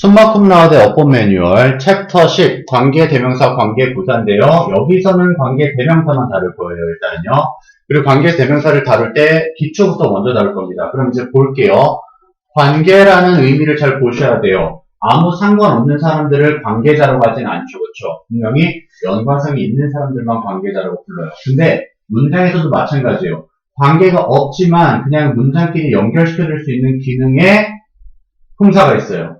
숨마쿰라우드 어법 매뉴얼 챕터 10 관계대명사 관계부사인데요. 여기서는 관계대명사만 다룰 거예요. 일단은요. 그리고 관계대명사를 다룰 때 기초부터 먼저 다룰 겁니다. 그럼 이제 볼게요. 관계라는 의미를 잘 보셔야 돼요. 아무 상관없는 사람들을 관계자라고 하진 않죠. 그렇죠? 분명히 연관성이 있는 사람들만 관계자라고 불러요. 근데 문장에서도 마찬가지예요. 관계가 없지만 그냥 문장끼리 연결시켜줄 수 있는 기능의 품사가 있어요.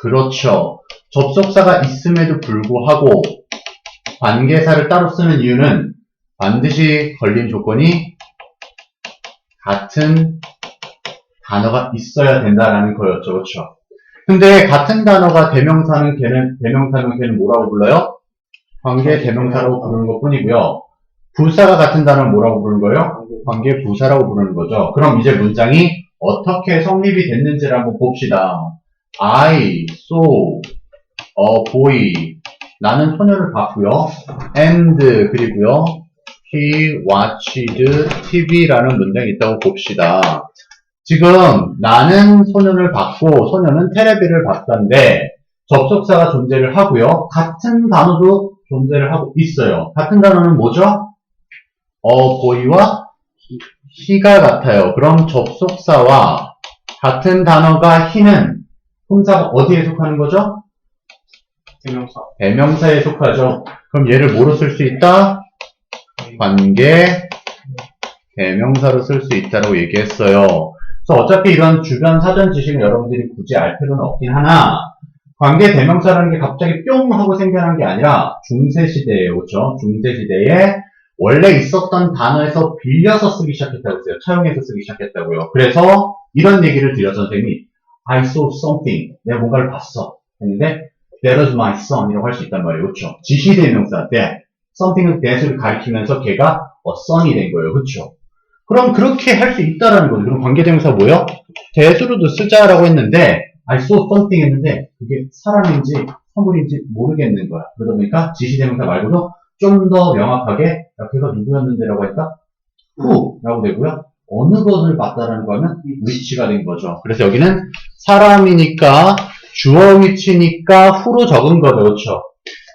그렇죠. 접속사가 있음에도 불구하고 관계사를 따로 쓰는 이유는 반드시 걸린 조건이 같은 단어가 있어야 된다라는 거였죠. 그렇죠. 근데 같은 단어가 대명사는 걔는 뭐라고 불러요? 관계 대명사라고 부르는 것 뿐이고요. 부사가 같은 단어는 뭐라고 부르는 거예요? 관계 부사라고 부르는 거죠. 그럼 이제 문장이 어떻게 성립이 됐는지를 한번 봅시다. I saw a boy. 나는 소녀를 봤고요. And 그리고요. He watched TV라는 문장이 있다고 봅시다. 지금 나는 소녀를 봤고 소녀는 테레비를 봤던데 접속사가 존재를 하고요. 같은 단어도 존재를 하고 있어요. 같은 단어는 뭐죠? boy와 he가 같아요. 그럼 접속사와 같은 단어가 he는 품사가 어디에 속하는 거죠? 대명사. 대명사에 속하죠. 그럼 얘를 뭐로 쓸 수 있다? 관계 대명사로 쓸 수 있다고 얘기했어요. 그래서 어차피 이런 주변 사전 지식은 여러분들이 굳이 알 필요는 없긴 하나 관계 대명사라는 게 갑자기 뿅 하고 생겨난 게 아니라 중세시대예요. 그렇죠? 중세시대에 원래 있었던 단어에서 빌려서 쓰기 시작했다고 했어요. 차용해서 쓰기 시작했다고요. 그래서 이런 얘기를 드렸죠. 선생님이 I saw something. 내가 뭔가를 봤어. 했는데 That was my son 이라고 할 수 있단 말이에요. 그렇죠? 지시대명사 that. something은 that을 가리키면서 걔가 son이 된 거예요. 그렇죠? 그럼 그렇게 할 수 있다라는 거죠. 그럼 관계대명사 뭐요? that으로도 쓰자라고 했는데 I saw something 했는데 그게 사람인지 사물인지 모르겠는 거야. 그러다 보니까 지시대명사 말고도 좀 더 명확하게 야, 걔가 누구였는데라고 할까? who라고 되고요. 어느 것을 봤다라는 거는 which가 된 거죠. 그래서 여기는 사람이니까 주어 위치니까 who로 적은 거죠. 그렇죠?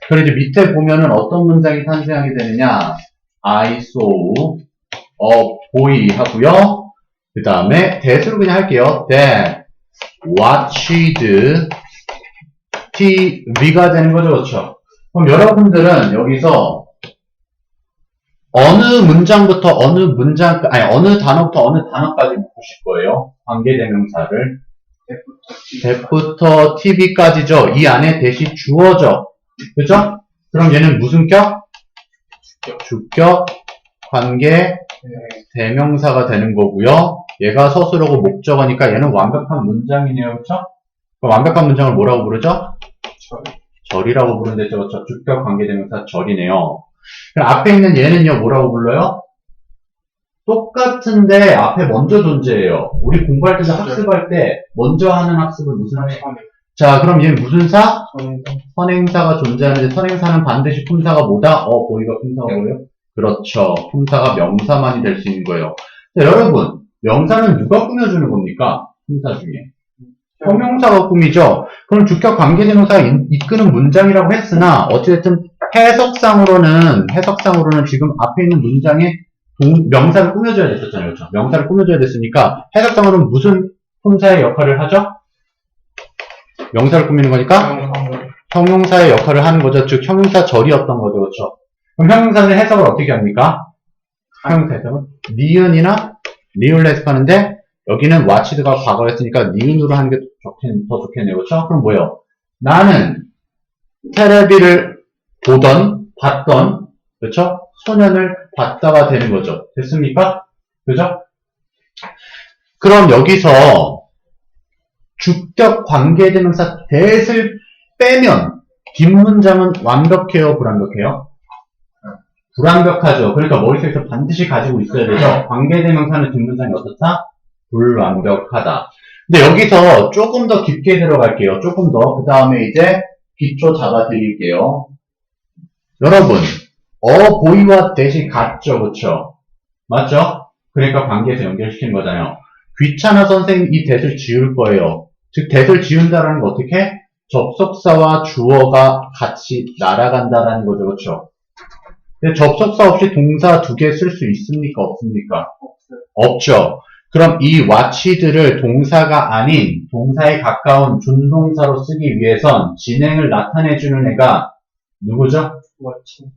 그리고 이제 밑에 보면은 어떤 문장이 탄생하게 되느냐? I saw a boy 하고요. 그 다음에 that으로 그냥 할게요. that watched TV가 되는 거죠. 그렇죠? 그럼 여러분들은 여기서 어느 문장부터 어느 단어부터 어느 단어까지 보실 거예요. 관계대명사를. that부터 TV까지죠. 이 안에 that이 주어져. 그죠? 그럼 얘는 무슨 격? 주격 관계 대명사가 되는 거고요. 얘가 서술어고 목적어니까 얘는 완벽한 문장이네요. 그렇죠? 그럼 완벽한 문장을 뭐라고 부르죠? 절이라고 부르는데 저 주격 관계대명사 절이네요. 그럼 앞에 있는 얘는요 뭐라고 불러요? 똑같은데 앞에 먼저 존재해요. 우리 공부할 때도 학습할 때 먼저 하는 학습을 무슨 학습? 자 그럼 얘는 무슨 사? 선행사가 존재하는데 선행사는 반드시 품사가 뭐다? 보이가 품사가 뭐예요? 그렇죠. 품사가 명사만이 될 수 있는 거예요. 자, 여러분 명사는 누가 꾸며주는 겁니까? 품사 중에. 형용사가 꾸미죠. 그럼 주격 관계대명사가 이끄는 문장이라고 했으나 어찌됐든 해석상으로는 지금 앞에 있는 문장에 명사를 꾸며줘야 됐었잖아요. 그렇죠? 명사를 꾸며줘야 됐으니까 해석상으로는 무슨 품사의 역할을 하죠? 명사를 꾸미는 거니까 형용사의 역할을 하는 거죠. 즉 형용사 절이었던 거죠. 그렇죠? 그럼 형용사는 해석을 어떻게 합니까? 형용사 해석은 니은이나 리을로 해석하는데 여기는 watched가 과거였으니까 니은으로 하는 게 더 좋겠네요. 그렇죠? 그럼 뭐예요? 나는 테레비를 봤던 그렇죠? 소년을 봤다가 되는 거죠. 됐습니까? 그죠? 그럼 여기서 주격 관계대명사 that을 빼면 뒷문장은 완벽해요? 불완벽해요? 불완벽하죠. 그러니까 머릿속에서 반드시 가지고 있어야 되죠. 관계대명사는 뒷문장이 어떻다? 불완벽하다. 근데 여기서 조금 더 깊게 들어갈게요. 조금 더. 그 다음에 이제 기초 잡아드릴게요. 여러분, boy와 that이 같죠, 그쵸? 맞죠? 그러니까 관계에서 연결시킨 거잖아요. 귀찮아 선생님 이 that을 지울 거예요. 즉, that을 지운다라는 거 어떻게? 접속사와 주어가 같이 날아간다라는 거죠. 그렇죠? 근데 접속사 없이 동사 두 개 쓸 수 있습니까? 없습니까? 없어요. 없죠. 그럼 이 watch들을 동사가 아닌 동사에 가까운 준동사로 쓰기 위해선 진행을 나타내주는 애가 누구죠? watching.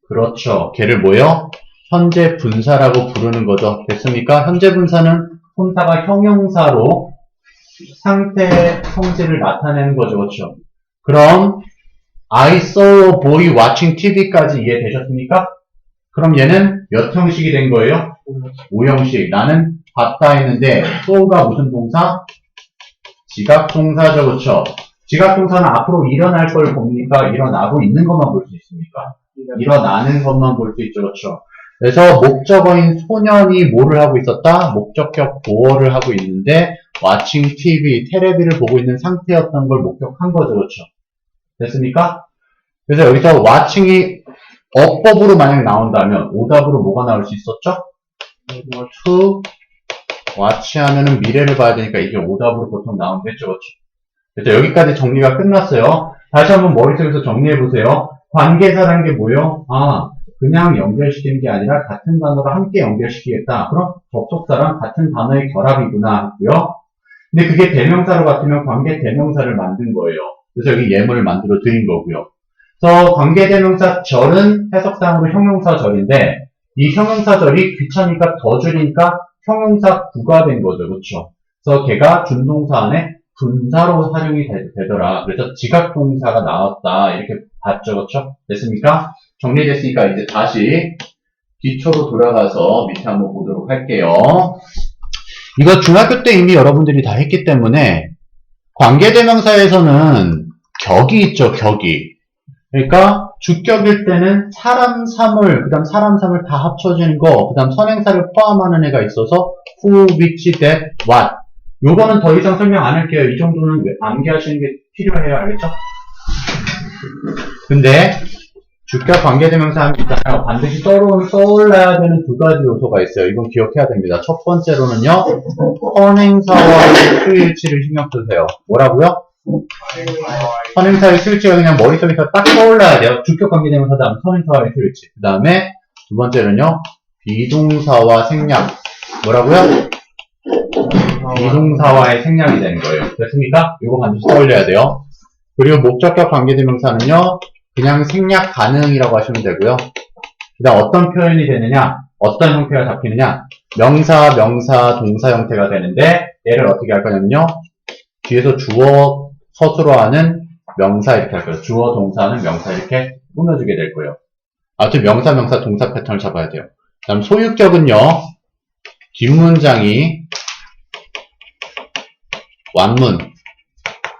그렇죠. 걔를 뭐요? 현재 분사라고 부르는 거죠. 됐습니까? 현재 분사는 품사가 형용사로 상태의 성질을 나타내는 거죠. 그렇죠? 그럼 I saw a boy watching TV까지 이해되셨습니까? 그럼 얘는 몇 형식이 된 거예요? 5형식. 나는 봤다 했는데 saw가 무슨 동사? 지각동사죠. 그렇죠? 지각동사는 앞으로 일어날 걸 봅니까? 일어나고 있는 것만 볼 수 있습니까? 일어나는 것만 볼 수 있죠. 그렇죠? 그래서 목적어인 소년이 뭐를 하고 있었다? 목적격 보어를 하고 있는데 watching TV, 테레비를 보고 있는 상태였던 걸 목격한 거죠. 그렇죠? 됐습니까? 그래서 여기서 watching이 어법으로 만약 나온다면 오답으로 뭐가 나올 수 있었죠? to watch 하면은 미래를 봐야 되니까 이게 오답으로 보통 나오겠죠. 그렇죠? 그래서 여기까지 정리가 끝났어요. 다시 한번 머릿속에서 정리해보세요. 관계사라는 게 뭐예요? 그냥 연결시키는 게 아니라 같은 단어를 함께 연결시키겠다. 그럼 접속사랑 같은 단어의 결합이구나 했고요. 근데 그게 대명사로 같으면 관계 대명사를 만든 거예요. 그래서 여기 예문을 만들어 드린 거고요. 그래서 관계 대명사 절은 해석상으로 형용사 절인데 이 형용사 절이 귀찮으니까 더 줄이니까 형용사 구가 된 거죠. 그렇죠? 그래서 걔가 준동사 안에 분사로 활용이 되더라. 그래서 지각동사가 나왔다. 이렇게 봤죠. 그렇죠? 됐습니까? 정리됐으니까 이제 다시 기초로 돌아가서 밑에 한번 보도록 할게요. 이거 중학교 때 이미 여러분들이 다 했기 때문에 관계대명사에서는 격이 있죠. 격이. 그러니까 주격일 때는 사람, 사물, 그 다음 사람, 사물 다 합쳐지는 거, 그 다음 선행사를 포함하는 애가 있어서 who, which, that, what. 요거는 더 이상 설명 안 할게요. 이 정도는 암기하시는 게 필요해요. 알겠죠? 근데 주격 관계대명사 하면 있잖아요. 반드시 떠올라야 되는 두 가지 요소가 있어요. 이건 기억해야 됩니다. 첫 번째로는요. 선행사와의 수일치를 신경 쓰세요. 뭐라고요? 선행사의 수일치가 그냥 머릿속에서 딱 떠올라야 돼요. 주격 관계대명사 다음 선행사와의 수일치. 그 다음에 두 번째는요. 비동사와 생략. 뭐라고요? 비동사와의 생략이 되는 거예요. 됐습니까? 이거 반드시 떠올려야 돼요. 그리고 목적격 관계대명사는요. 그냥 생략 가능이라고 하시면 되고요. 그 다음 어떤 표현이 되느냐, 어떤 형태가 잡히느냐, 명사, 동사 형태가 되는데 얘를 어떻게 할 거냐면요. 뒤에서 주어, 서술어 하는 명사 이렇게 할 거예요. 주어, 동사는 명사 이렇게 꾸며주게 될 거예요. 아무튼 명사, 동사 패턴을 잡아야 돼요. 그 다음 소유격은요. 뒷문장이 완문.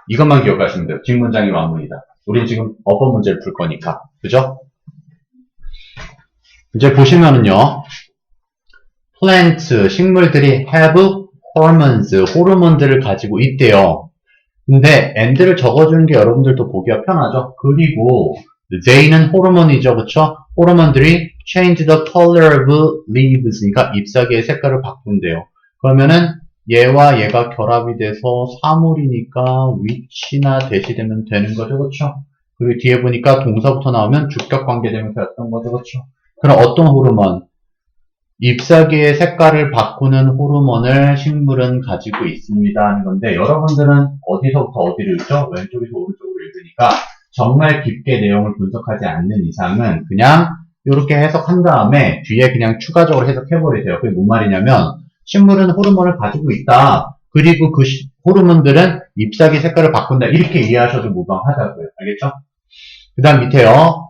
이것만 기억하시면 돼요. 뒷문장이 완문이다. 우린 지금 어법 문제를 풀 거니까. 그죠? 이제 보시면은요. plants, 식물들이 have hormones, 호르몬들을 가지고 있대요. 근데 and를 적어주는 게 여러분들도 보기가 편하죠? 그리고 they는 호르몬이죠. 그쵸? 호르몬들이 change the color of leaves, 그러니까 잎사귀의 색깔을 바꾼대요. 그러면은 얘와 얘가 결합이 돼서 사물이니까 which나 대시되면 되는 거죠. 그렇죠? 그리고 뒤에 보니까 동사부터 나오면 주격 관계대명사였던 거죠. 그렇죠? 그럼 어떤 호르몬? 잎사귀의 색깔을 바꾸는 호르몬을 식물은 가지고 있습니다 하는 건데 여러분들은 어디서부터 어디를 읽죠? 왼쪽에서 오른쪽으로 읽으니까 정말 깊게 내용을 분석하지 않는 이상은 그냥 이렇게 해석한 다음에 뒤에 그냥 추가적으로 해석해버리세요. 그게 뭔 말이냐면 식물은 호르몬을 가지고 있다. 그리고 그 호르몬들은 잎사귀 색깔을 바꾼다. 이렇게 이해하셔도 무방하다고요. 알겠죠? 그 다음 밑에요.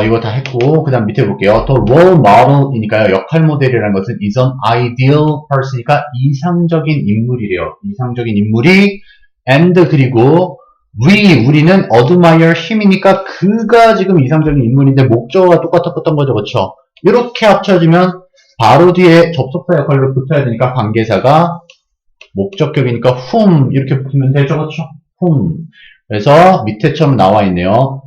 이거 다 했고, 그 다음 밑에 볼게요. 더 role model이니까요. 역할 모델이라는 것은 is an ideal person이니까 이상적인 인물이래요. 이상적인 인물이 and 그리고 우리는 admire him이니까 그가 지금 이상적인 인물인데 목적어가 똑같았던 거죠. 그렇죠? 이렇게 합쳐지면 바로 뒤에 접속사 역할로 붙어야 되니까 관계사가 목적격이니까 whom 이렇게 붙으면 되죠. 그렇죠? whom. 그래서 밑에처럼 나와 있네요.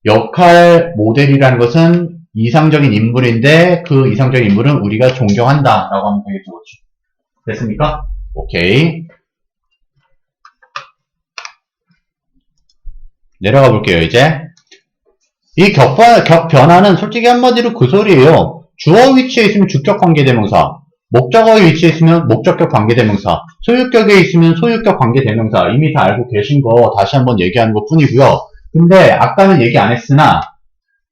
역할 모델이라는 것은 이상적인 인물인데 그 이상적인 인물은 우리가 존경한다 라고 하면 되겠죠. 그렇죠? 됐습니까? 오케이. 내려가 볼게요, 이제. 이 격변화는 솔직히 한마디로 그 소리예요. 주어 위치에 있으면 주격 관계대명사, 목적어의 위치에 있으면 목적격 관계대명사, 소유격에 있으면 소유격 관계대명사. 이미 다 알고 계신 거 다시 한번 얘기하는 것 뿐이고요. 근데 아까는 얘기 안 했으나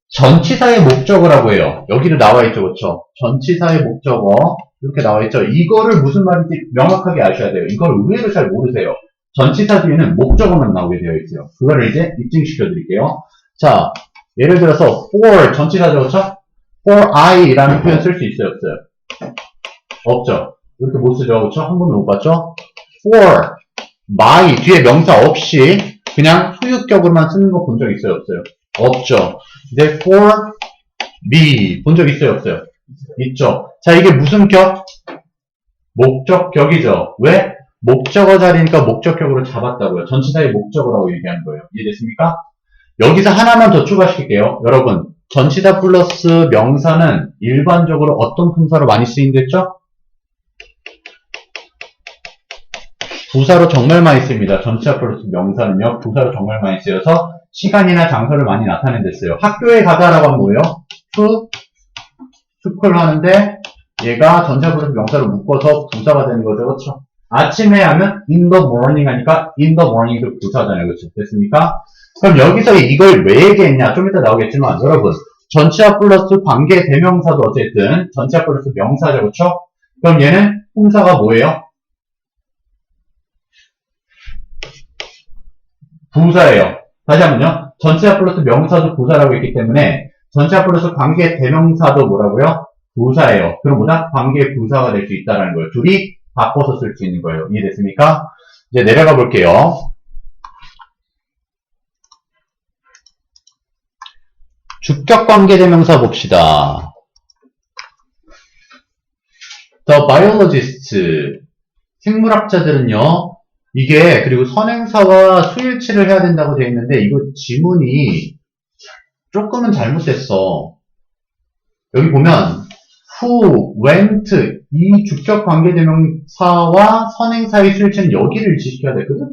전치사의 목적어라고 해요. 여기도 나와 있죠, 그렇죠? 전치사의 목적어 이렇게 나와 있죠. 이거를 무슨 말인지 명확하게 아셔야 돼요. 이걸 의외로 잘 모르세요. 전치사 뒤에는 목적어만 나오게 되어 있어요. 그거를 이제 입증시켜 드릴게요. 자, 예를 들어서 for 전치사죠, 그렇죠? for I라는 표현 쓸 수 있어요, 없어요? 없죠. 이렇게 못 쓰죠, 그렇죠? 한 번도 못 봤죠? for my 뒤에 명사 없이 그냥 소유격으로만 쓰는 거 본 적 있어요, 없어요? 없죠. 근데 for me 본 적 있어요, 없어요? 있죠. 자, 이게 무슨 격? 목적격이죠. 왜? 목적어 자리니까 목적격으로 잡았다고요. 전치사의 목적어라고 얘기하는 거예요. 이해됐습니까? 여기서 하나만 더 추가시킬게요. 여러분, 전치사 플러스 명사는 일반적으로 어떤 품사로 많이 쓰인댔죠? 부사로 정말 많이 씁니다. 전치사 플러스 명사는요, 부사로 정말 많이 쓰여서 시간이나 장소를 많이 나타낸댔어요. 학교에 가다라고 하면 뭐예요? to school 하는데 얘가 전치사 플러스 명사로 묶어서 부사가 되는 거죠. 그렇죠? 아침에 하면 in the morning 하니까 in the morning도 부사잖아요. 그렇죠? 됐습니까? 그럼 여기서 이걸 왜 얘기했냐? 좀 이따 나오겠지만 여러분, 전치사 플러스 관계 대명사도 어쨌든 전치사 플러스 명사죠. 그렇죠? 그럼 얘는 품사가 뭐예요? 부사예요. 다시 한번요. 전치사 플러스 명사도 부사라고 했기 때문에 전치사 플러스 관계 대명사도 뭐라고요? 부사예요. 그럼 뭐다? 관계 부사가 될 수 있다는 거예요. 둘이 바꿔서 쓸 수 있는 거예요. 이해됐습니까? 이제 내려가 볼게요. 주격 관계 대명사 봅시다. The biologists 생물학자들은요. 이게 그리고 선행사와 수일치를 해야 된다고 되어 있는데 이거 지문이 조금은 잘못됐어. 여기 보면 who, went 이 주격 관계대명사와 선행사의 수일치는 여기를 일치시켜야 되거든?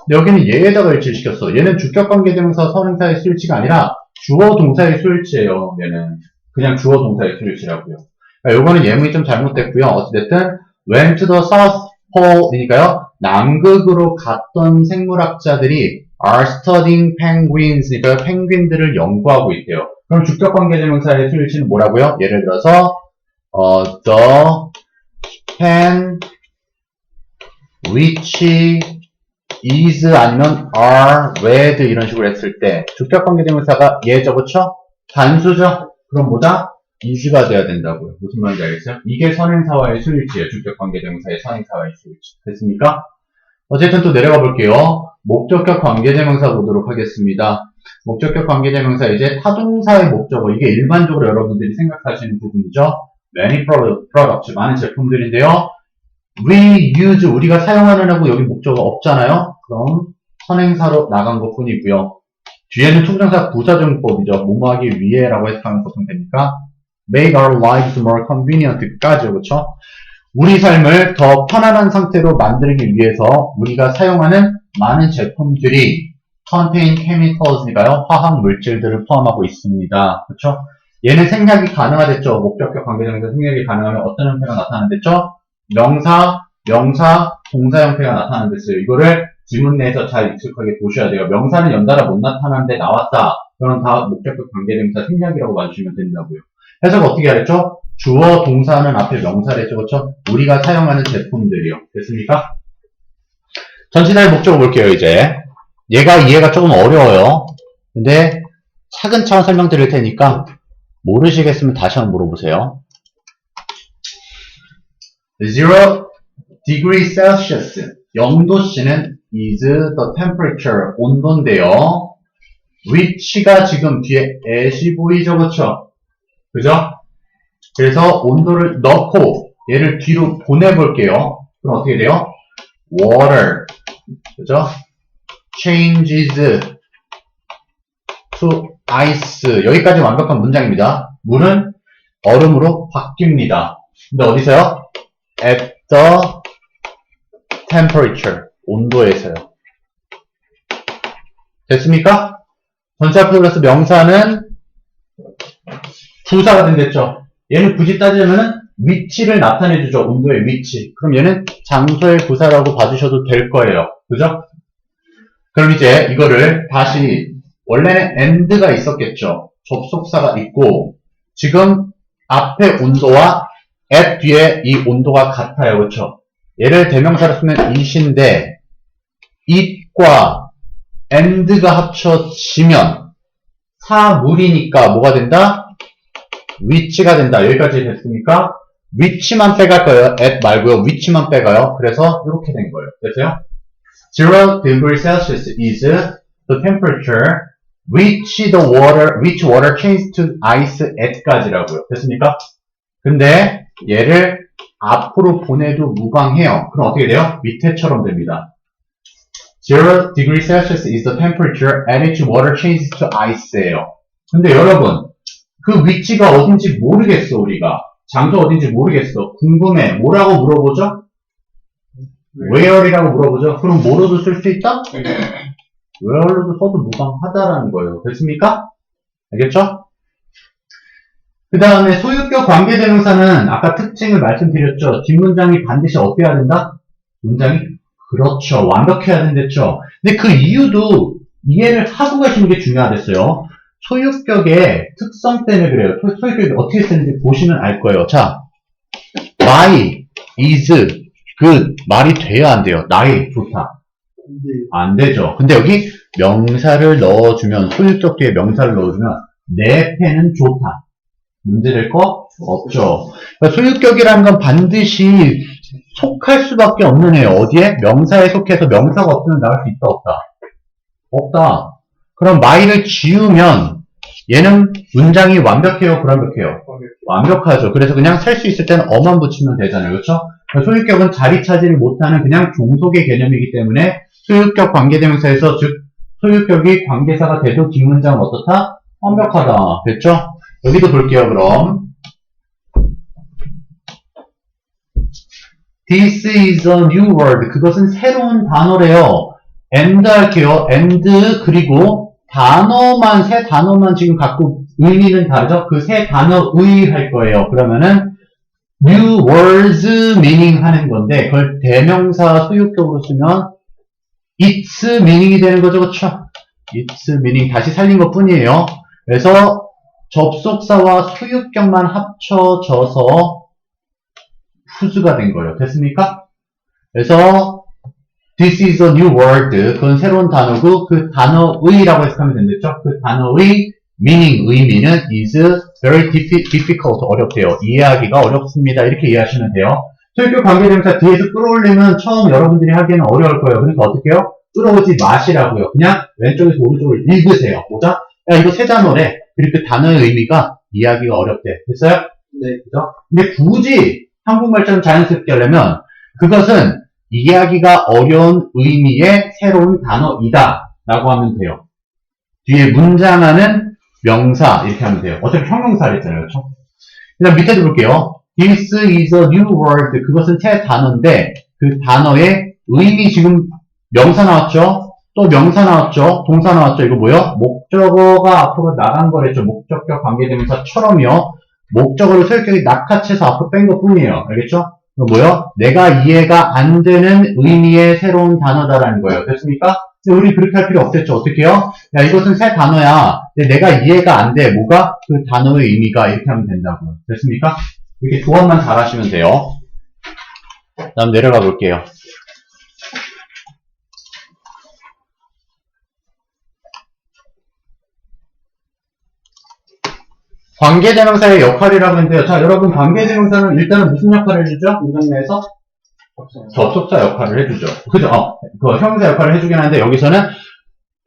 근데 여기는 얘에다가 일치시켰어. 얘는 주격 관계대명사 선행사의 수일치가 아니라 주어 동사의 수일치예요. 얘는 그냥 주어 동사의 수일치라고요. 그러니까 요거는 예문이 좀 잘못됐고요. 어찌됐든 went to the south pole이니까요. 남극으로 갔던 생물학자들이 are studying penguins니까요. 펭귄들을 연구하고 있대요. 그럼 주격 관계대명사의 수일치는 뭐라고요? 예를 들어서 the pen which is 아니면 are read 이런 식으로 했을 때 주격 관계대명사가 얘죠, 그쵸? 단수죠? 그럼 뭐다? is가 돼야 된다고요. 무슨 말인지 알겠어요? 이게 선행사와의 수일치예요. 주격 관계대명사의 선행사와의 수일치. 됐습니까? 어쨌든 또 내려가 볼게요. 목적격 관계대명사 보도록 하겠습니다. 목적격 관계대명사 이제 타동사의 목적어. 이게 일반적으로 여러분들이 생각하시는 부분이죠. Many products, 많은 제품들인데요. We use, 우리가 사용하는 하고 여기 목적어 없잖아요. 그럼 선행사로 나간 것 뿐이고요. 뒤에는 통정사 부사정법이죠. 뭐뭐하기 위해라고 해석하면 보통 되니까 make our lives more convenient까지요. 그렇죠? 우리 삶을 더 편안한 상태로 만들기 위해서 우리가 사용하는 많은 제품들이 contain chemicals니까요. 화학 물질들을 포함하고 있습니다. 그렇죠? 얘는 생략이 가능하댔죠. 목적격 관계대명사 생략이 가능하면 어떤 형태가 나타나댔죠? 명사, 동사 형태가 나타나댔어요. 이거를 지문 내에서 잘 익숙하게 보셔야 돼요. 명사는 연달아 못 나타나는데 나왔다. 그럼 다 목적격 관계대명사 생략이라고 봐주시면 된다고요. 해석 어떻게 하랬죠? 주어, 동사는 앞에 명사를 했죠. 그렇죠? 우리가 사용하는 제품들이요. 됐습니까? 전치사의 목적을 볼게요, 이제. 얘가 이해가 조금 어려워요. 근데 차근차근 설명드릴 테니까 모르시겠으면 다시 한번 물어보세요. 0 degree Celsius 0도씨는 is the temperature 온도인데요. which가 지금 뒤에 at이 보이죠, 그쵸? 그죠? 그래서 온도를 넣고 얘를 뒤로 보내볼게요. 그럼 어떻게 돼요? water 그죠? changes to ice 여기까지 완벽한 문장입니다. 물은 얼음으로 바뀝니다. 근데 어디서요? at the temperature 온도에서요. 됐습니까? 전치사 플러스 명사는 부사가 된댔죠. 얘는 굳이 따지자면 위치를 나타내주죠. 온도의 위치. 그럼 얘는 장소의 부사라고 봐주셔도 될 거예요. 그죠? 그럼 이제 이거를 다시 원래는 and가 있었겠죠. 접속사가 있고 지금 앞에 온도와 at 뒤에 이 온도가 같아요. 그렇죠? 얘를 대명사로 쓰면 it인데 it과 and가 합쳐지면 사물이니까 뭐가 된다? 위치가 된다. 여기까지 됐습니까? 위치만 빼갈 거예요. at 말고요. 위치만 빼가요. 그래서 이렇게 된 거예요. 됐어요? 0 degrees Celsius is the temperature which water changes to ice at까지라고요. 됐습니까? 근데 얘를 앞으로 보내도 무방해요. 그럼 어떻게 돼요? 밑에처럼 됩니다. 0 degrees Celsius is the temperature at which water changes to ice예요. 근데 여러분, 그 위치가 어딘지 모르겠어, 우리가. 장소 어딘지 모르겠어. 궁금해. 뭐라고 물어보죠? where이라고 물어보죠. 그럼 뭐로도 쓸 수 있다? where로도 써도 무방하다라는 거예요. 됐습니까? 알겠죠? 그 다음에 소유격 관계대명사는 아까 특징을 말씀드렸죠. 뒷문장이 반드시 어때야 된다? 문장이? 그렇죠. 완벽해야 된댔죠. 근데 그 이유도 이해를 하고 가시는 게 중요하댔어요. 소유격의 특성 때문에 그래요. 소유격이 어떻게 쓰는지 보시면 알 거예요. 자, my, is, good 말이 돼야 안 돼요. 나의 좋다. 안 되죠. 근데 여기 명사를 넣어주면 소유격 뒤에 명사를 넣어주면 내 펜은 좋다. 문제될 거 없죠. 그러니까 소유격이라는 건 반드시 속할 수밖에 없는 애예요. 어디에? 명사에 속해서 명사가 없으면 나올 수 있다 없다? 없다. 그럼 my를 지우면 얘는 문장이 완벽해요? 불완벽해요? 완벽하죠. 그래서 그냥 살 수 있을 때는 어만 붙이면 되잖아요. 그렇죠? 소유격은 자리 차지를 못하는 그냥 종속의 개념이기 때문에 소유격 관계대명사에서 즉 소유격이 관계사가 돼도 뒷문장은 어떻다? 완벽하다. 됐죠? 여기도 볼게요. 그럼 This is a new word. 그것은 새로운 단어래요. and 할게요. and 그리고 단어만 세 단어만 지금 갖고 의미는 다르죠? 그 세 단어의 할 거예요. 그러면은 new words meaning 하는 건데 그걸 대명사 소유격으로 쓰면 its meaning이 되는 거죠. 그렇죠? its meaning 다시 살린 것 뿐이에요. 그래서 접속사와 소유격만 합쳐져서 후즈가 된 거예요. 됐습니까? 그래서 This is a new word. 그건 새로운 단어고 그 단어의라고 해석하면 된댔죠? 그 단어의 meaning, 의미는 is very difficult. 어렵대요. 이해하기가 어렵습니다. 이렇게 이해하시면 돼요. 소유격 관계대명사 뒤에서 끌어올리면 처음 여러분들이 하기에는 어려울 거예요. 그러니까 어떻게 해요? 끌어오지 마시라고요. 그냥 왼쪽에서 오른쪽을 읽으세요. 뭐자? 야, 이거 세 단어래. 그리고 그 단어의 의미가 이해하기가 어렵대. 됐어요? 네, 그죠? 근데 굳이 한국말처럼 자연스럽게 하려면 그것은 이해하기가 어려운 의미의 새로운 단어이다 라고 하면 돼요. 뒤에 문장하는 명사 이렇게 하면 돼요. 어차피 형용사를 했잖아요. 그렇죠? 그 다음 밑에도 볼게요. This is a new word. 그것은 새 단어인데 그 단어의 의미 지금 명사 나왔죠? 또 명사 나왔죠? 동사 나왔죠? 이거 뭐요? 목적어가 앞으로 나간 거랬죠. 목적격 관계대명사처럼요. 목적어를 소유격이 낙하채서 앞으로 뺀 것 뿐이에요. 알겠죠? 이거 뭐요? 내가 이해가 안 되는 의미의 새로운 단어다라는 거예요. 됐습니까? 근데 우리 그렇게 할 필요 없겠죠. 어떻게 해요? 야, 이것은 새 단어야. 근데 내가 이해가 안 돼. 뭐가? 그 단어의 의미가 이렇게 하면 된다고요. 됐습니까? 이렇게 조합만 잘 하시면 돼요. 다음 내려가 볼게요. 관계대명사의 역할이라고 했는데요. 자, 여러분 관계대명사는 일단은 무슨 역할을 해주죠? 문장 내에서? 접속사 역할을 해주죠. 그죠? 그 형용사 역할을 해주긴 하는데 여기서는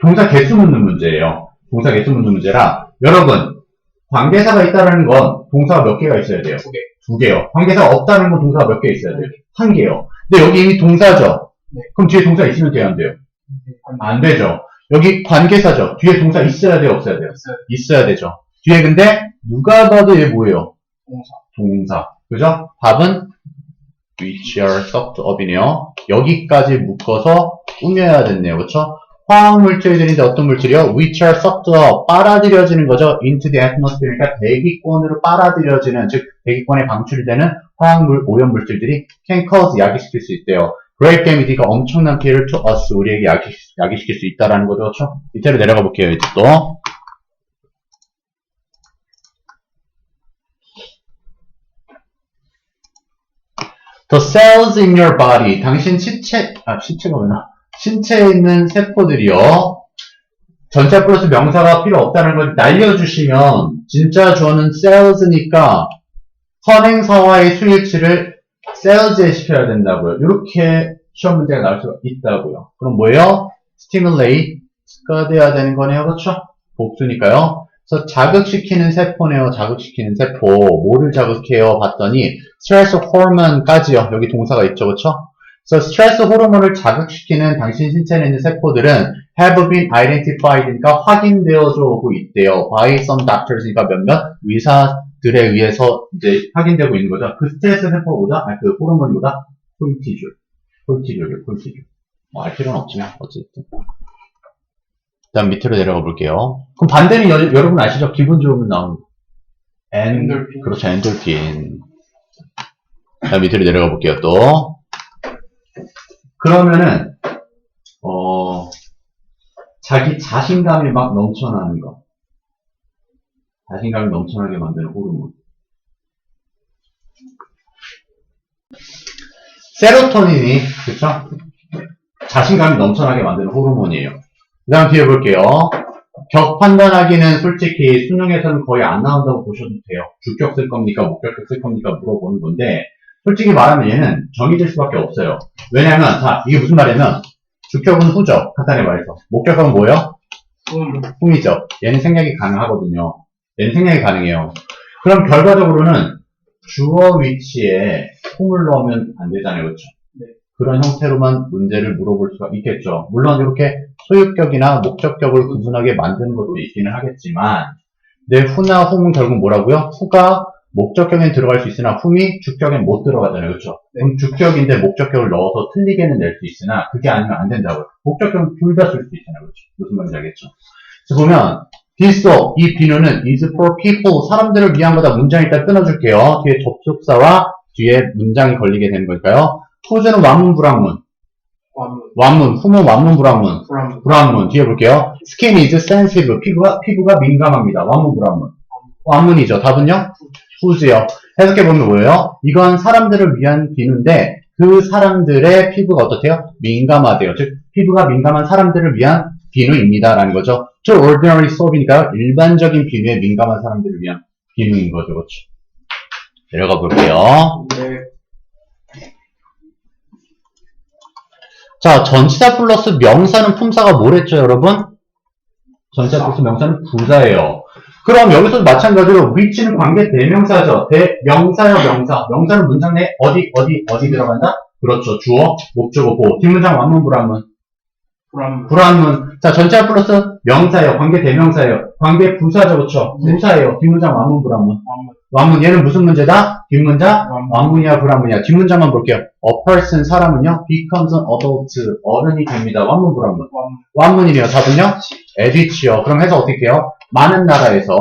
동사 개수 묻는 문제예요. 동사 개수 묻는 문제라 여러분 관계사가 있다는 건 동사가 몇 개가 있어야 돼요? 두 개요. 관계사가 없다는 건 동사가 몇 개 있어야 돼요? 한 개요. 근데 여기 이미 동사죠? 그럼 뒤에 동사 있으면 돼요? 안 돼요? 안 되죠. 여기 관계사죠? 뒤에 동사 있어야 돼요? 없어야 돼요? 있어야 되죠. 뒤에 근데 누가 봐도 얘 뭐예요? 동사. 그죠? 답은 which are sucked up이네요. 여기까지 묶어서 꾸며야 됐네요. 그쵸? 화학물질들인데 어떤 물질이요? which are sucked up, 빨아들여지는 거죠. into the atmosphere, 그러니까 대기권으로 빨아들여지는, 즉 대기권에 방출이 되는 화학물, 오염물질들이 can cause, 야기시킬 수 있대요. great damage가 엄청난 피해를 to us, 우리에게 야기시킬 수 있다라는 거죠. 그렇죠? 밑으로 내려가 볼게요. 이제 또. The cells in your body, 당신 신체가 뭐냐? 신체에 있는 세포들이요. 전체 플러스 명사가 필요 없다는 걸 날려주시면 진짜 주어는 cells니까 선행사와의 수일치를 cells에 시켜야 된다고요. 이렇게 시험 문제가 나올 수가 있다고요. 그럼 뭐예요? stimulate가 돼야 되는 거네요. 그렇죠? 복수니까요. 그래서 자극시키는 세포네요. 자극시키는 세포. 뭐를 자극해요? 봤더니 스트레스 호르몬까지요. 여기 동사가 있죠. 그렇죠? 그래서 스트레스 호르몬을 자극시키는 당신 신체에 있는 세포들은 have been identified니까 확인되어져 오고 있대요. by some doctors니까 몇몇 의사들에 의해서 이제 확인되고 있는 거죠. 그 스트레스 세포보다, 그 호르몬보다 콜티졸이요. 뭐 알 필요는 없지만 어쨌든. 다음 밑으로 내려가 볼게요. 그럼 반대는 여러분 아시죠? 기분 좋으면 나오는 엔돌핀. 그렇죠. 엔돌핀. 다음 밑으로 내려가 볼게요. 또. 그러면은 자기 자신감이 막 넘쳐나는 거. 자신감이 넘쳐나게 만드는 호르몬. 세로토닌이, 그쵸? 자신감이 넘쳐나게 만드는 호르몬이에요. 그 다음 뒤에 볼게요. 격 판단하기는 솔직히 수능에서는 거의 안 나온다고 보셔도 돼요. 주격 쓸 겁니까? 목격격 쓸 겁니까? 물어보는 건데, 솔직히 말하면 얘는 정해질 수밖에 없어요. 왜냐면, 자, 이게 무슨 말이냐면, 주격은 후죠. 간단히 말해서. 목격격은 뭐예요? 흠이죠. 얘는 생략이 가능하거든요. 얘는 생략이 가능해요. 그럼 결과적으로는 주어 위치에 홈을 넣으면 안 되잖아요. 그렇죠? 네. 그런 형태로만 문제를 물어볼 수가 있겠죠. 물론 이렇게 소유격이나 목적격을 구분하게 만드는 것도 있기는 하겠지만, 내 후나 홈은 결국 뭐라고요? 후가 목적격엔 들어갈 수 있으나 홈이 주격엔 못 들어가잖아요. 그렇죠? 네. 그럼 주격인데 목적격을 넣어서 틀리게는 낼 수 있으나 그게 아니면 안 된다고요. 목적격은 둘 다 쓸 수 있잖아요. 그렇죠? 무슨 말인지 알겠죠? 그래서 보면 this, 이 비누는 is for people, 사람들을 위한 거다. 문장 일단 끊어줄게요. 뒤에 접속사와 뒤에 문장이 걸리게 되는 걸까요? who는 완문, 불완문. 완문, 후문, 완문, 불완문. 불완문. 뒤에 볼게요. skin is sensitive, 피부가 민감합니다. 완문, 불완문. 완문이죠. 답은요? who's요. 해석해보면 뭐예요? 이건 사람들을 위한 비누인데 그 사람들의 피부가 어떻대요? 민감하대요. 즉 피부가 민감한 사람들을 위한 비누입니다. 라는 거죠. 저 ordinary soap이니까 일반적인 비누에 민감한 사람들을 위한 비누인 거죠. 그렇죠? 내려가 볼게요. 네. 자, 전치사 플러스 명사는 품사가 뭐랬죠, 여러분? 전치사 플러스 명사는 부사예요. 그럼 여기서도 마찬가지로 which는 관계 대명사죠. 대명사요, 명사. 명사는 문장 내에 어디 들어간다? 그렇죠. 주어, 목적어, 보호. 뒷문장 완문, 불완문. 불완문. 자, 전치사 플러스 명사예요. 관계 대명사예요. 관계 부사죠, 그렇죠? 부사예요. 뒷문장 완문, 불완문. 완문. 얘는 무슨 문제다? 뒷문장 완문이야, 불완문이야. 뒷문장만 볼게요. A person, 사람은요, becomes an adult, 어른이 됩니다. 완문, 불완문. 완문이네요. 답은요? 에디치요. 그럼 해서 어떻게 해요? 많은 나라에서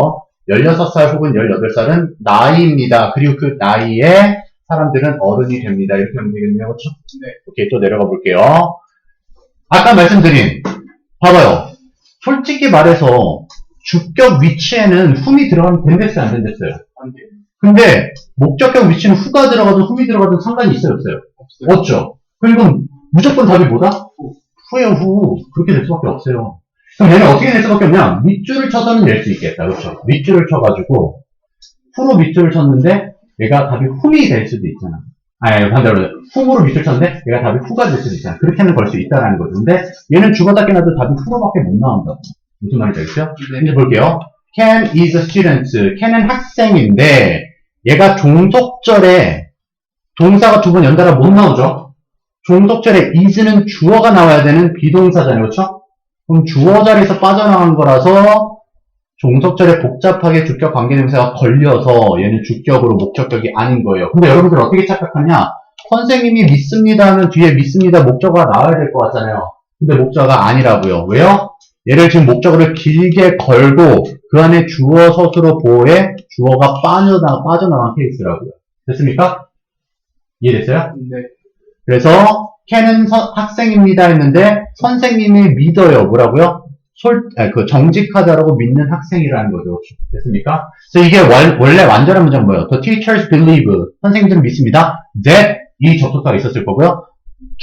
16살 혹은 18살은 나이입니다. 그리고 그 나이에 사람들은 어른이 됩니다. 이렇게 하면 되겠네요. 그렇죠? 네. 오케이, 또 내려가 볼게요. 아까 말씀드린, 봐봐요. 솔직히 말해서 주격 위치에는 whom이 들어가면 된댔어요, 안 된댔어요? 안 돼요. 근데 목적격 위치는 who가 들어가든 whom이 들어가든 상관이 있어요, 없어요? 없어요. 없죠. 그럼 무조건 답이 뭐다? who예요, who. 그렇게 될 수밖에 없어요. 그럼 얘는 어떻게 낼 수밖에 없냐? 밑줄을 쳐서는 낼 수 있겠다. 그렇죠? 밑줄을 쳐가지고 who로 밑줄을 쳤는데 얘가 답이 whom이 될 수도 있잖아. 아니, 반대로 who로 밑줄 쳤는데 얘가 답이 who가 될 수도 있잖아. 그렇게는 걸 수 있다라는 거죠. 근데 얘는 죽어다게 놔도 답이 who로밖에 못 나온다고. 무슨 말인지 알겠어요? 네. 이제 볼게요. Ken is a student. Ken은 학생인데 얘가 종속절에 동사가 두 번 연달아 못 나오죠? 종속절에 is는 주어가 나와야 되는 비동사잖아요. 그렇죠? 그럼 주어 자리에서 빠져나간 거라서 종속절에 복잡하게 주격 관계대명사가 걸려서 얘는 주격으로 목적격이 아닌 거예요. 근데 여러분들 어떻게 착각하냐? 선생님이 믿습니다 하면 뒤에 믿습니다 목적어가 나와야 될 것 같잖아요. 근데 목적어가 아니라고요. 왜요? 얘를 지금 목적어를 길게 걸고 그 안에 주어 서술어 보호에 주어가 빠져나간 케이스라고요. 됐습니까? 이해됐어요? 네. 그래서 캔은 학생입니다 했는데 선생님이 믿어요. 뭐라고요? 정직하다라고 믿는 학생이라는 거죠. 됐습니까? 그래서 이게 원래 완전한 문장은 뭐예요? The teachers believe. 선생님들은 믿습니다. That 이 접속사가 있었을 거고요.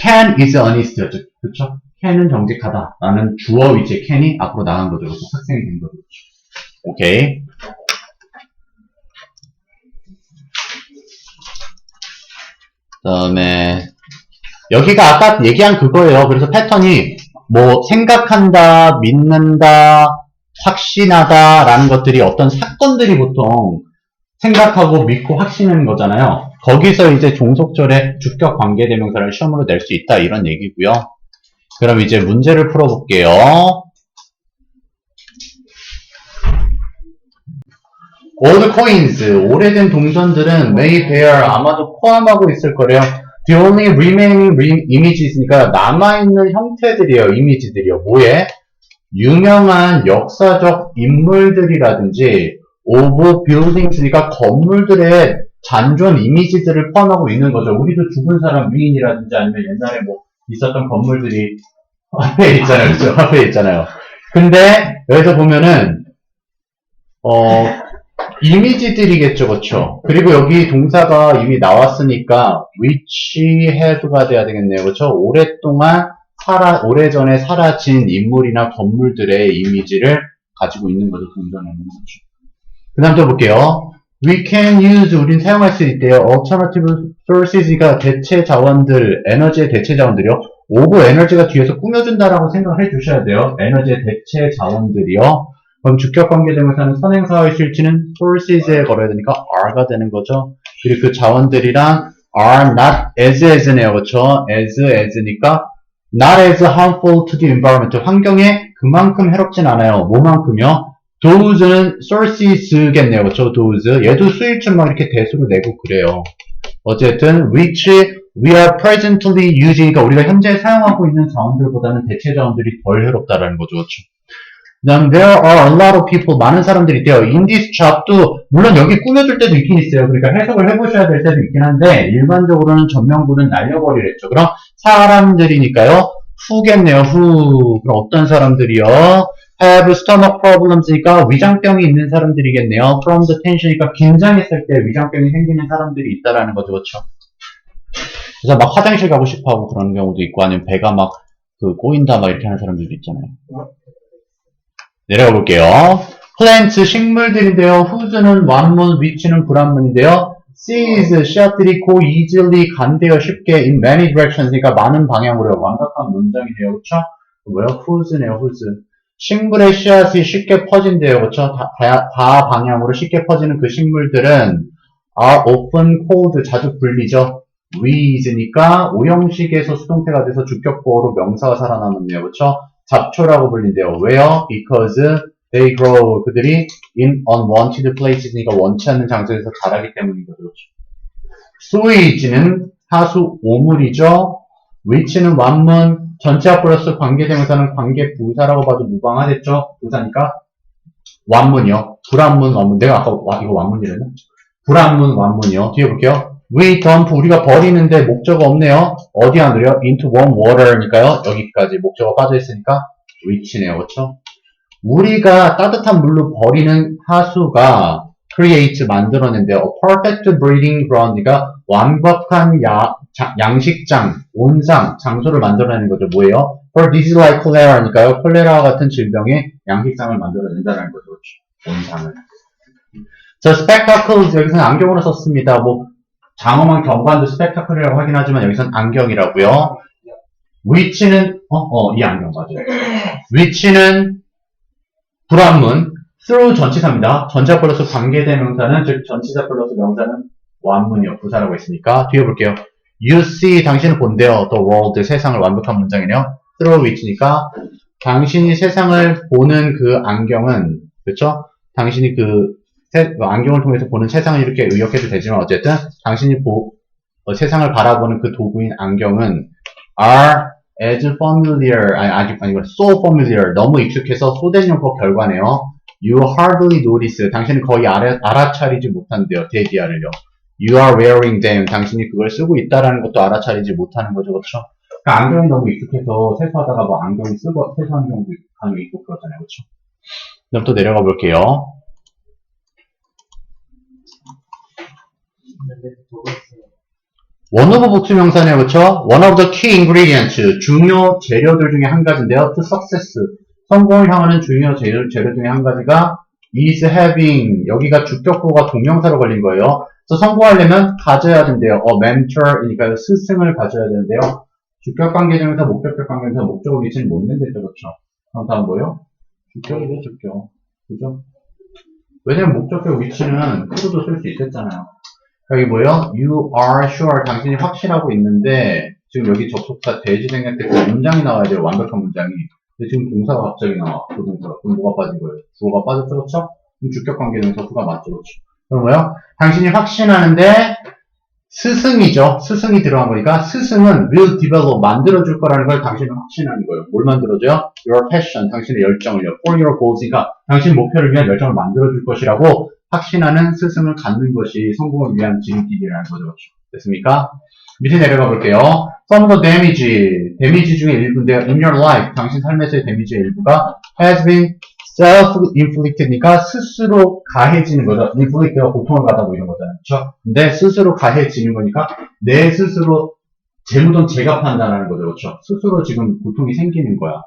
Ken is honest. 그렇죠? 캔은 정직하다. 라는 주어 위치에 캔이 앞으로 나간 거죠. 그래서 학생이 된 거죠. 오케이. 그다음에 여기가 아까 얘기한 그거예요. 그래서 패턴이 뭐 생각한다, 믿는다, 확신하다 라는 것들이 어떤 사건들이 보통 생각하고 믿고 확신하는 거잖아요. 거기서 이제 종속절의 주격 관계대명사를 시험으로 낼 수 있다 이런 얘기고요. 그럼 이제 문제를 풀어볼게요. Old coins, 오래된 동전들은 may bear 아마도 포함하고 있을 거래요. The only remaining images니까 남아있는 형태들이에요. 이미지들이요. 뭐에? 유명한 역사적 인물들이라든지 of buildings니까 건물들의 잔존 이미지들을 포함하고 있는 거죠. 우리도 죽은 사람 위인이라든지 아니면 옛날에 뭐 있었던 건물들이 앞에 있잖아요. 그렇죠? 앞에 있잖아요. 근데 여기서 보면은 이미지들이겠죠, 그렇죠? 그리고 여기 동사가 이미 나왔으니까 which have가 돼야 되겠네요, 그렇죠? 오래전에 사라진 인물이나 건물들의 이미지를 가지고 있는 거죠, 동전에 있는 거죠. 그 다음 또 볼게요. We can use, 우린 사용할 수 있대요. Alternative sources가 대체 자원들, 에너지의 대체 자원들이요. of 에너지가 뒤에서 꾸며준다라고 생각을 해주셔야 돼요. 에너지의 대체 자원들이요. 그럼 주격관계대명사는 선행사의 실지는 sources에 걸어야 되니까 are가 되는 거죠. 그리고 그 자원들이랑 are not as네요. 그렇죠? as니까 not as harmful to the environment. 환경에 그만큼 해롭진 않아요. 뭐만큼요? those는 sources겠네요. 그렇죠? those. 얘도 수일출 막 이렇게 대수로 내고 그래요. 어쨌든 which we are presently using이니까 우리가 현재 사용하고 있는 자원들보다는 대체 자원들이 덜 해롭다라는 거죠. 그렇죠? 그다음 there are a lot of people 많은 사람들이 있대요. in this job도 물론 여기 꾸며줄 때도 있긴 있어요. 그러니까 해석을 해보셔야 될 때도 있긴 한데 일반적으로는 전명구는 날려버리랬죠. 그럼 사람들이니까요. who겠네요. who. 그럼 어떤 사람들이요? have stomach problems니까 위장병이 있는 사람들이겠네요. from the tension이니까 긴장했을 때 위장병이 생기는 사람들이 있다라는 거죠. 그렇죠? 그래서 막 화장실 가고 싶어하고 그런 경우도 있고 아니면 배가 막 꼬인다 막 이렇게 하는 사람들도 있잖아요. 내려가 볼게요. plants, 식물들인데요. whose는 완문, which는 불완문인데요. seeds, 씨앗들이 go easily 간대요. 쉽게 in many directions. 그러니까 많은 방향으로 완벽한 문장이네요. 그렇죠? 뭐요? whose네요. whose. 식물의 씨앗이 쉽게 퍼진대요. 그렇죠? 다 방향으로 쉽게 퍼지는 그 식물들은 are often called, 자주 불리죠. weeds니까 오형식에서 수동태가 돼서 주격보어로 명사가 살아남았네요. 그렇죠? 잡초라고 불린대요. 왜요? Because they grow. 그들이 in unwanted places니까 원치 않는 장소에서 자라기 때문인 거죠. sewage는 하수 오물이죠. which는 완문, 전체와 플러스 관계대명사는 관계부사라고 봐도 무방하겠죠. 부사니까 완문이요. 불완문, 완문. 내가 아까 이거 완문이랬나? 불완문, 완문이요. 뒤에 볼게요. We dump, 우리가 버리는데 목적어 없네요. 어디 안 들여? into warm water니까요. 여기까지 목적어 빠져있으니까 which네요. 그렇죠? 우리가 따뜻한 물로 버리는 하수가 create, 만들어낸대요. A perfect breeding ground이니까 완벽한 양식장, 온상, 장소를 만들어내는 거죠. 뭐예요? For disease like cholera니까요. 콜레라와 같은 질병의 양식장을 만들어낸다는 거죠. 그렇죠? 온상을. 자, spectacles, 여기서는 안경으로 썼습니다. 뭐 장엄한 경관도 스펙타클이라고 하긴 하지만 여기선 안경이라고요. which는 이 안경 맞아요. which는 불완문, through 전치사입니다. 전치사 플러스 관계대명사는 즉 전치사 플러스 명사는 완문이요. 부사라고 했으니까 뒤에 볼게요. You see, 당신은 본대요. The world, 세상을. 완벽한 문장이네요. through which니까 당신이 세상을 보는 그 안경은 그렇죠? 당신이 안경을 통해서 보는 세상을 이렇게 의역해도 되지만 어쨌든 당신이 세상을 바라보는 그 도구인 안경은 are as familiar, 아니고 so familiar, 너무 익숙해서 소된 용법 결과네요. You hardly notice, 당신은 거의 알아차리지 못한대요. 데디아를요. You are wearing them, 당신이 그걸 쓰고 있다라는 것도 알아차리지 못하는 거죠, 그렇죠? 그러니까 안경이 너무 익숙해서 세수하다가 뭐 안경이 쓰고 세수하는 경우도 간혹 있고 그러잖아요, 그렇죠? 그럼 또 내려가 볼게요. one of 복수명사네요, 그쵸? one of the key ingredients, 중요 재료들 중에 한 가지인데요. to success, 성공을 향하는 중요 재료 중에 한 가지가 is having, 여기가 주격보가 동명사로 걸린 거예요. 그래서 성공하려면 가져야 된대요. mentor이니까 스승을 가져야 되는데요. 주격관계대명사, 목적격관계대명사, 목적어 위치는 못 낸댔죠, 그쵸? 그럼 다음 뭐예요? 주격이죠, 주격. 그죠? 왜냐면 목적격 위치는 크루도 쓸 수 있었잖아요. 여기 뭐예요? You are sure. 당신이 확실하고 있는데, 지금 여기 접속사 대지 생략 때 그 문장이 나와야 돼요. 완벽한 문장이. 근데 지금 동사가 갑자기 나와. 그 동사가. 그럼 뭐가 빠진 거예요? 주어가 빠졌죠, 그렇죠? 그럼 주격관계대명사 수가 맞죠, 그렇죠? 그럼 뭐예요? 당신이 확신하는데, 스승이죠. 스승이 들어간 거니까, 스승은 will develop, 만들어줄 거라는 걸 당신은 확신하는 거예요. 뭘 만들어줘요? Your passion, 당신의 열정을요. For your goals니까, 당신 목표를 위한 열정을 만들어줄 것이라고, 확신하는 스승을 갖는 것이 성공을 위한 지름길이라는 거죠. 됐습니까? 밑에 내려가 볼게요. Some of the damage 중에 일부인데요. In your life, 당신 삶에서의 damage의 일부가 has been self-inflicted니까 스스로 가해지는 거죠. inflict가 고통을 받아고 이런 거잖아요. 그렇죠? 근데 스스로 가해지는 거니까 내 스스로 재무돈 제값한다는 거죠. 그렇죠? 스스로 지금 고통이 생기는 거야.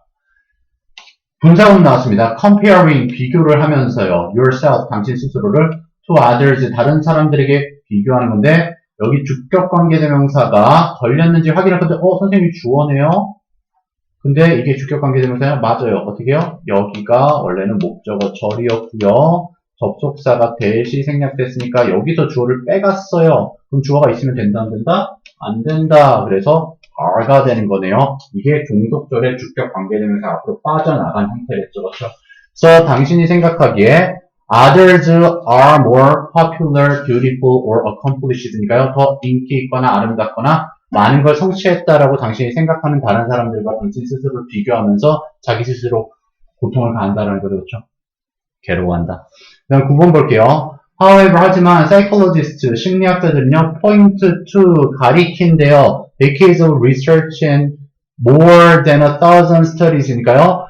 분사문 나왔습니다. comparing, 비교를 하면서요. yourself, 당신 스스로를 to others, 다른 사람들에게 비교하는 건데 여기 주격관계대명사가 걸렸는지 확인할 건데 선생님이 주어네요? 근데 이게 주격관계대명사요? 맞아요. 어떻게 해요? 여기가 원래는 목적어 절이었고요. 접속사가 대시 생략됐으니까 여기서 주어를 빼갔어요. 그럼 주어가 있으면 된다, 안 된다? 안 된다. 그래서 are가 되는 거네요. 이게 종속절의 주격관계대명사 앞으로 빠져나간 형태랬죠. 그렇죠? 그래서 당신이 생각하기에 others are more popular, beautiful, or accomplished니까요. 더 인기 있거나 아름답거나 많은 걸 성취했다라고 당신이 생각하는 다른 사람들과 당신 스스로를 비교하면서 자기 스스로 고통을 가한다라는 거죠. 그렇죠? 괴로워한다. 그 다음 9번 볼게요. However, 하지만 psychologists, 심리학자들은요, point to, 가리킨대요. decades of research and more than 1,000 studies니까요.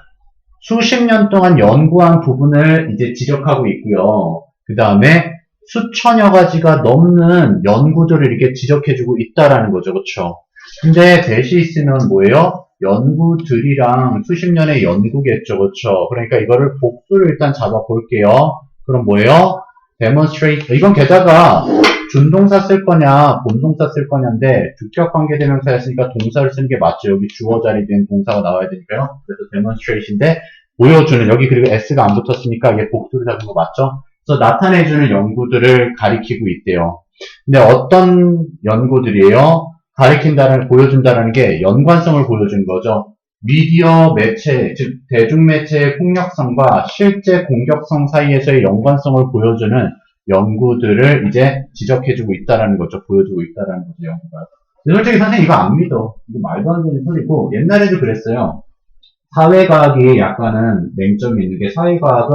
수십 년 동안 연구한 부분을 이제 지적하고 있고요. 그 다음에 수천여 가지가 넘는 연구들을 이렇게 지적해주고 있다라는 거죠. 그렇죠? 근데 대시 있으면 뭐예요? 연구들이랑 수십 년의 연구겠죠. 그렇죠? 그러니까 이거를 복수를 일단 잡아볼게요. 그럼 뭐예요? demonstrate. 이건 게다가 준동사 쓸 거냐, 본동사 쓸 거냐인데 주격관계대명사였으니까 동사를 쓰는 게 맞죠. 여기 주어 자리에 된 동사가 나와야 되니까요. 그래서 demonstrate인데 보여주는, 여기 그리고 s가 안 붙었으니까 이게 복수를 잡은 거 맞죠? 그래서 나타내주는 연구들을 가리키고 있대요. 근데 어떤 연구들이에요? 가리킨다는, 보여준다는 게 연관성을 보여준 거죠. 미디어 매체, 즉 대중매체의 폭력성과 실제 공격성 사이에서의 연관성을 보여주는 연구들을 이제 지적해주고 있다라는 거죠. 보여주고 있다라는 거죠, 연구가. 솔직히 선생님 이거 안 믿어. 이거 말도 안 되는 소리고, 옛날에도 그랬어요. 사회과학이 약간은 맹점이 있는 게, 사회과학은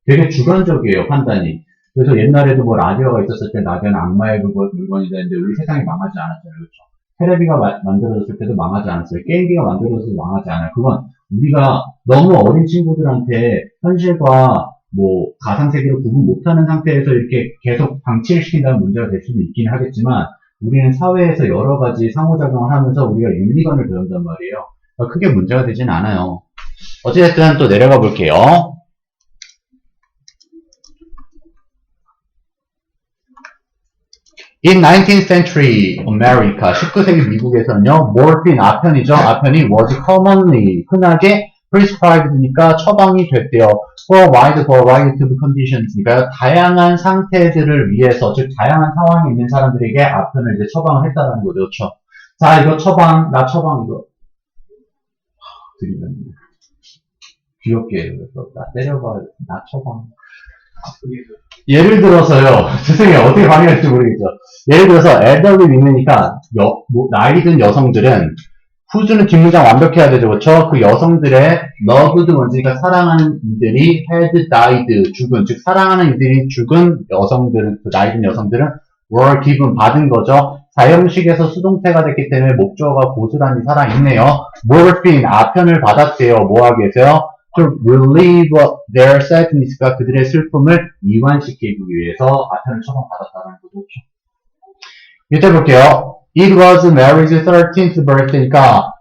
되게 주관적이에요, 판단이. 그래서 옛날에도 뭐 라디오가 있었을 때 라디오는 악마의 물건이다 했는데 우리 세상이 망하지 않았잖아요. 그렇죠? 테레비가 만들어졌을 때도 망하지 않았어요. 게임기가 만들어져서 망하지 않아요. 그건 우리가 너무 어린 친구들한테 현실과 뭐 가상세계를 구분 못하는 상태에서 이렇게 계속 방치를 시킨다는 문제가 될 수도 있긴 하겠지만, 우리는 사회에서 여러 가지 상호작용을 하면서 우리가 윤리관을 배운단 말이에요. 그러니까 크게 문제가 되진 않아요. 어쨌든 또 내려가 볼게요. In 19th century America, 19세기 미국에서는요, morphine, 아편이죠. 아편이 was commonly, 흔하게 prescribed니까 처방이 됐대요. For a wide variety of conditions니까요, 다양한 상태들을 위해서, 즉 다양한 상황에 있는 사람들에게 아편을 이제 처방을 했다는 거죠. 그렇죠? 자, 이거 처방, 나 처방 이거 드리면 귀엽게 해요. 그래서 나 때려봐, 나 처방. 예를 들어서요, 죄송해요, 어떻게 반응할지 모르겠죠. 예를 들어서 elderly women이니까 나이 든 여성들은 whose는 뒷문장 완벽해야 되죠. 그렇죠? 그 여성들의 loved ones니까 사랑하는 이들이 had died, 죽은, 즉 사랑하는 이들이 죽은 여성들은, 그 나이 든 여성들은 were given, 받은 거죠. 사형식에서 수동태가 됐기 때문에 목적어가 고스란히 살아있네요. morphine, 아편을 받았대요. 뭐 하기 위해서요? To relieve their sadness가 그들의 슬픔을 이완시키기 위해서 아편을 처방받았다는 거죠. 이제 볼게요. It was Mary's 13th birthday니까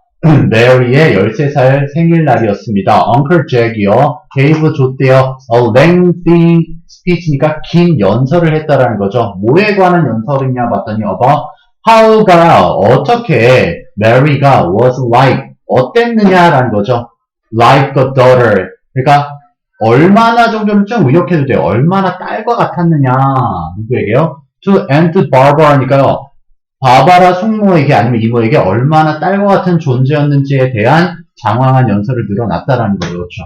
메리의 13살 생일날이었습니다. Uncle Jack이요. gave 줬대요. A lengthy speech니까 긴 연설을 했다라는 거죠. 뭐에 관한 연설이냐 봤더니 about how가 어떻게 Mary가 was like 어땠느냐라는 거죠. like a daughter. 그러니까 얼마나 정도는 좀 의역해도 돼요. 얼마나 딸과 같았느냐. 누구에게요? To Aunt Barbara니까요. 바바라 숙모에게 아니면 이모에게 얼마나 딸과 같은 존재였는지에 대한 장황한 연설을 늘어놨다라는 거죠. 그렇죠?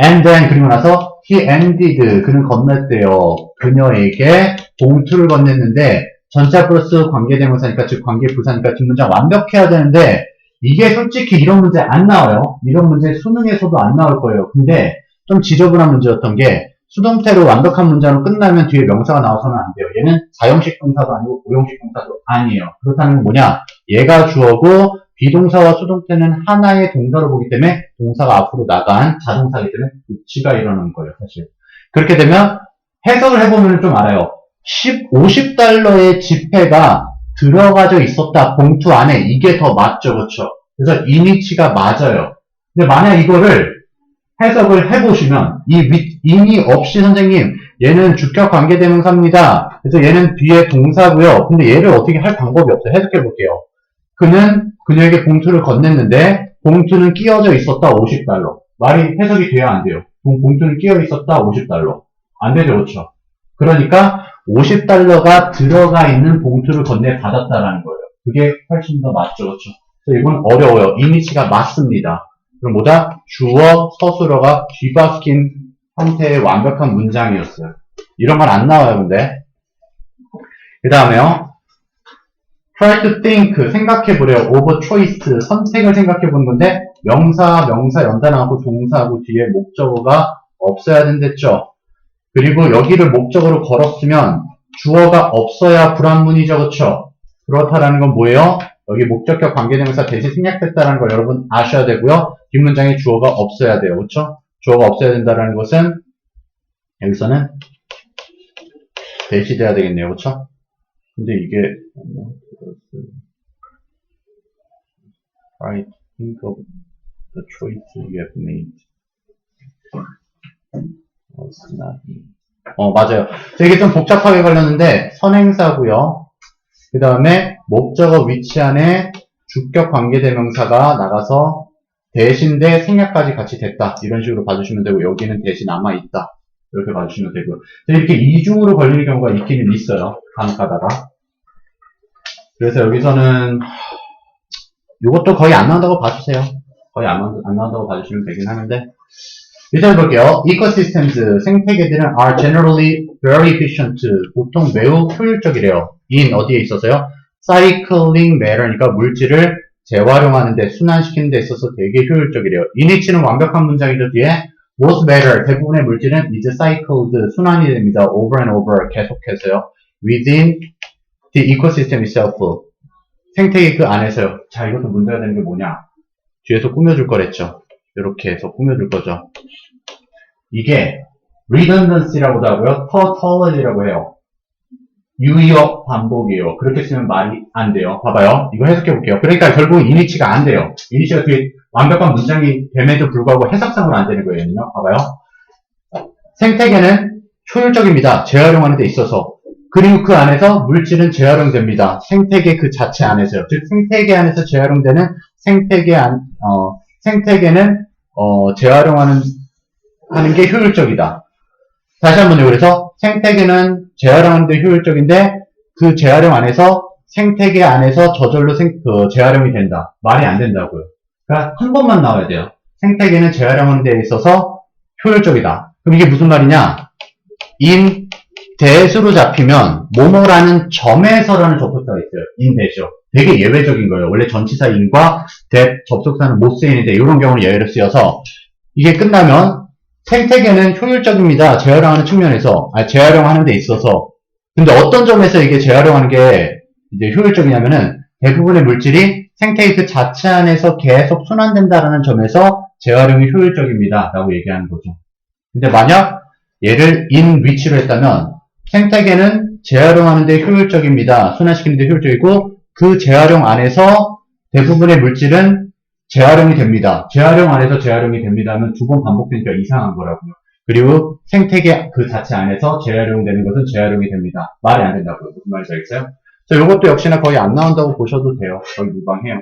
And then 그리고 나서 he ended 그는 건넸대요. 그녀에게 봉투를 건넸는데 전차 플러스 관계대명사니까 즉 관계부사니까 뒷문장 완벽해야 되는데 이게 솔직히 이런 문제 안 나와요. 이런 문제 수능에서도 안 나올 거예요. 근데 좀 지저분한 문제였던 게 수동태로 완벽한 문장으로 끝나면 뒤에 명사가 나와서는 안 돼요. 얘는 사형식 동사도 아니고 고형식 동사도 아니에요. 그렇다는 건 뭐냐? 얘가 주어고 비동사와 수동태는 하나의 동사로 보기 때문에 동사가 앞으로 나간 자동사이기 때문에 부치가 일어나는 거예요. 사실. 그렇게 되면 해석을 해보면 좀 알아요. 50달러의 지폐가 들어가져 있었다. 봉투 안에. 이게 더 맞죠. 그렇죠? 그래서 이니치가 맞아요. 근데 만약 이거를 해석을 해보시면 인이 없이 선생님 얘는 주격 관계대명사입니다. 그래서 얘는 뒤에 동사고요. 근데 얘를 어떻게 할 방법이 없어요. 해석해 볼게요. 그는 그녀에게 봉투를 건넸는데 봉투는 끼어져 있었다. 50달러. 말이 해석이 돼야 안 돼요. 봉투는 끼어 있었다. 50달러. 안 되죠. 그렇죠? 그러니까 50달러가 들어가 있는 봉투를 건네 받았다라는 거예요. 그게 훨씬 더 맞죠. 그렇죠? 그래서 이건 어려워요. 이니치가 맞습니다. 그럼 뭐다? 주어, 서술어가 뒤바뀐 형태의 완벽한 문장이었어요. 이런 건 안 나와요, 근데. 그 다음에요. try to think, 생각해보래요. over choice, 선택을 생각해보는 건데, 명사 연단하고 동사하고 뒤에 목적어가 없어야 된댔죠. 그리고 여기를 목적어로 걸었으면 주어가 없어야 불합문이죠, 그쵸? 그렇다라는 건 뭐예요? 여기 목적격 관계대명사 대시 생략됐다는 걸 여러분 아셔야 되고요. 뒷문장에 주어가 없어야 돼요. 그렇죠? 주어가 없어야 된다는 것은 여기서는 대시돼야 되겠네요. 그렇죠? 근데 이게 I think of the choice you have made. Was not me. 맞아요. 이게 좀 복잡하게 걸렸는데 선행사고요. 그 다음에 목적어 위치 안에 주격 관계대명사가 나가서 대신 대 생략까지 같이 됐다. 이런 식으로 봐주시면 되고 여기는 대신 남아있다. 이렇게 봐주시면 되고요. 이렇게 이중으로 걸리는 경우가 있기는 있어요. 간혹 가다가. 그래서 여기서는 이것도 거의 안 나온다고 봐주세요. 거의 안 나온다고 봐주시면 되긴 하는데 이제 볼게요. Ecosystems, 생태계들은 are generally very efficient. 보통 매우 효율적이래요. in 어디에 있어서요? Cycling matter니까 물질을 재활용하는데 순환시키는 데 있어서 되게 효율적이래요. 이니치는 완벽한 문장이죠. 뒤에 most matter, 대부분의 물질은 is cycled, 순환이 됩니다. over and over, 계속해서요. within the ecosystem itself, 생태계 그 안에서요. 자, 이것도 문제가 되는 게 뭐냐? 뒤에서 꾸며줄 거랬죠. 이렇게 해서 꾸며줄 거죠. 이게 redundancy라고도 하고요. tautology라고 해요. 유의어 반복이에요. 그렇게 쓰면 말이 안 돼요. 봐봐요. 이거 해석해 볼게요. 그러니까 결국 이니치가 안 돼요. 이니치가 뒤에 완벽한 문장이 됨에도 불구하고 해석상으로 안 되는 거예요. 봐봐요. 생태계는 효율적입니다. 재활용하는 데 있어서. 그리고 그 안에서 물질은 재활용됩니다. 생태계 그 자체 안에서요. 즉 생태계 안에서 재활용되는 생태계는 재활용하는 게 효율적이다. 다시 한번요. 그래서 생태계는 재활용하는 데 효율적인데 그 재활용 안에서 생태계 안에서 저절로 재활용이 된다. 말이 안 된다고요. 그러니까 한 번만 나와야 돼요. 생태계는 재활용하는 데 있어서 효율적이다. 그럼 이게 무슨 말이냐? in 대수로 잡히면 뭐뭐라는 점에서라는 접속사가 있어요. in 대시요. 되게 예외적인 거예요. 원래 전치사 in과 that 접속사는 못 쓰이는데 이런 경우는 예외로 쓰여서 이게 끝나면 생태계는 효율적입니다. 재활용하는 측면에서, 재활용하는 데 있어서. 근데 어떤 점에서 이게 재활용하는 게 이제 효율적이냐면은 대부분의 물질이 생태계 그 자체 안에서 계속 순환된다라는 점에서 재활용이 효율적입니다. 라고 얘기하는 거죠. 근데 만약 얘를 in which로 했다면 생태계는 재활용하는 데 효율적입니다. 순환시키는 데 효율적이고 그 재활용 안에서 대부분의 물질은 재활용이 됩니다. 재활용 안에서 재활용이 됩니다 하면 두 번 반복되니까 이상한 거라고요. 그리고 생태계 그 자체 안에서 재활용되는 것은 재활용이 됩니다. 말이 안 된다고요. 무슨 말인지 알겠어요? 자, 요것도 역시나 거의 안 나온다고 보셔도 돼요. 거의 무방해요.